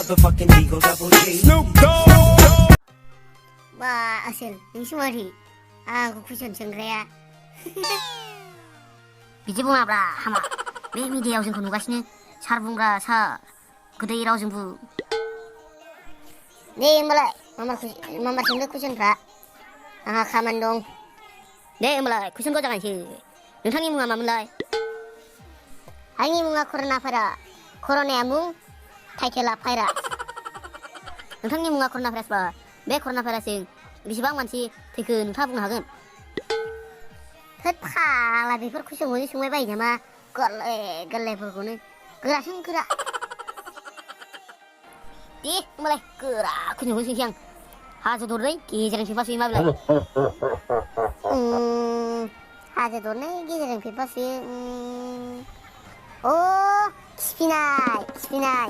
motherfucking Eagle Double G. Snoop Dogg. Wah, asal, yang semua di, aku kusen sengraya. बिदि बुङाब्रा हामा बे मिडियायाव जोंखौ नुगासिनो सार बुंग्रा सार गोदै रावजों बुं दे होमबालाय मामा सोंदो कुइसनफ्रा आंहा खामानि दं दे होमबालाय कुइसनखौ जागायनोसै नोंथांनि मुङा मामोनलाय आंनि मुङा कर'ना भाइरास कर'नाया मुं टाइटेला भाइरास नोंथांनि मुङा कर'ना भाइरासबा बे कर'ना भाइरासजों बेसेबां मानसि थैखो नोंथाङा बुंनो हागोन थोद फाला बेफोर कुइसनखौनो सोंबाय बायो नामा गोरलैफोरखौनो गोरासिन गोरा दे होमबालाय गोरा कुइसनखौनो सोंसै आं हाजो दरनै गेजेरजों फेफासुयो मा बिलाय हाजो दरनै गेजेरजों फेफासुयो अ खिफिनाय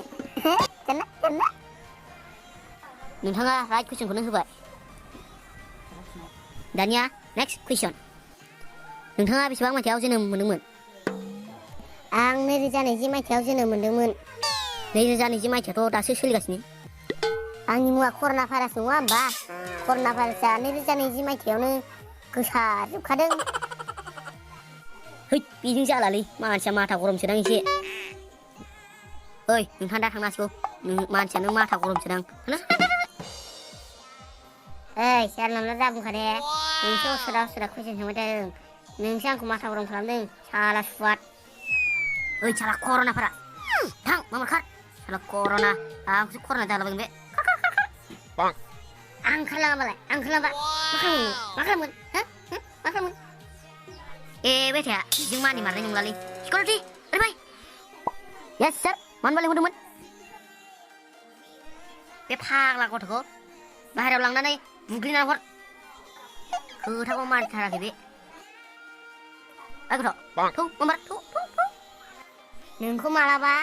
जानना नोंथाङा राइट कुइसनखौनो होबाय दानिया नेक्स्ट कुइसन नोंथाङा बेसेबां मायथाइयाव जोनोम मोन्दोंमोन आं 2020 मायथाइयाव जोनोम मोन्दोंमोन 2020 मायथाइयाथ' दासो सोलिगासिनो आंनि मुङा कर'ना भाइरास नङा होमबा कर'ना भाइरासआ 2020 मायथाइयावनो गोसारजोबखादों है बेजों जालालै मानसिया माथा गरमसोदां एसे ओइ नोंथाङा दा थांनांसिगौ मानसिया नों माथा गरमसोदां ओइ जानला मोनला दा बुंखा दे नोंसो असुरा कुइसन सोंबाय थादों नोंसो आंखौ माथा गरम खालामदों साला सुवाद ओइ साला कर'नाफोरा थां मामा खार साला कर'ना आंखौसो कर'ना जालाबायगोन बे आं ओंखारलाङाबालाय आं ओंखारलाङाबा मा खालामगोन मा खालामगोन ए बेथाया जों मानि मारनाय नंलालै सिकिउरिटि ओरै फै येस सार मानोबा लिंहरदोंमोन बे फाग्ला गथ'खौ बाहेरायाव लांनानै बुग्लिनानै हर खोथाखौ मानिथाराखै बे ओइ गथ' थौ माबार थौ नोंखौ मालाबा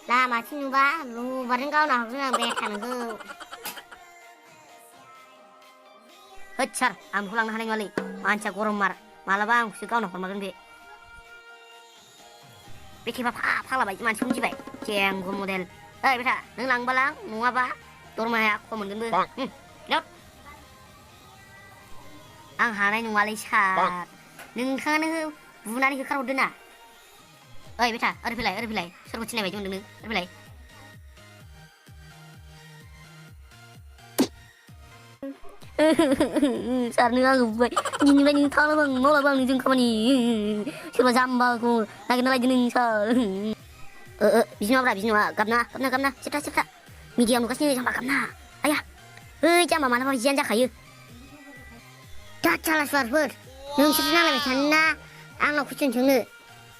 लामाथिं नुबा लबारजों गावना हरगोन आं बेथा नोंखौ होद सार आं बेखौ लांनो हानाय नङालै मानसिया गरम मार मालाबा आंखौसो गावना हरमारगोन बे थेफा फाग्ला बायदि मानसिखौ मिथिबाय जेंग' मडेल ओइ बेथा नों लांबा लां नङाबा दरमाया खम मोनगोनबो आं हानाय नङालै सार नोंथाङानो बुनानै होखारहरदो ना ओइ बेथा ओरै फैलाय सोरखौ थिनाय बायदि मोनदों नों ओरै फैलाय सार नों आंखौ बुबाय दिनैनिफ्राय नों थांलाबा आं मावलाबा आं नोंजों खामानि सोरबा जाम्बाखौ नागिरना लायदो नों सार बिदि नङा गाबना सेबथा मिडियायाव नुगासिनो जाम्बा गाबना आया ओइ जाम्बा मालाबा बिदियानो जाखायो दा साला सुवारफोर नोंसोर नांलायबाय थानो ना आंनाव कुइसन सोंनो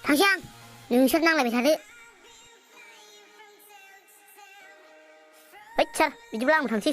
थांसै आं नोंसोर नांलायबाय थादो ओइ सार बिदिब्ला आंबो थांसै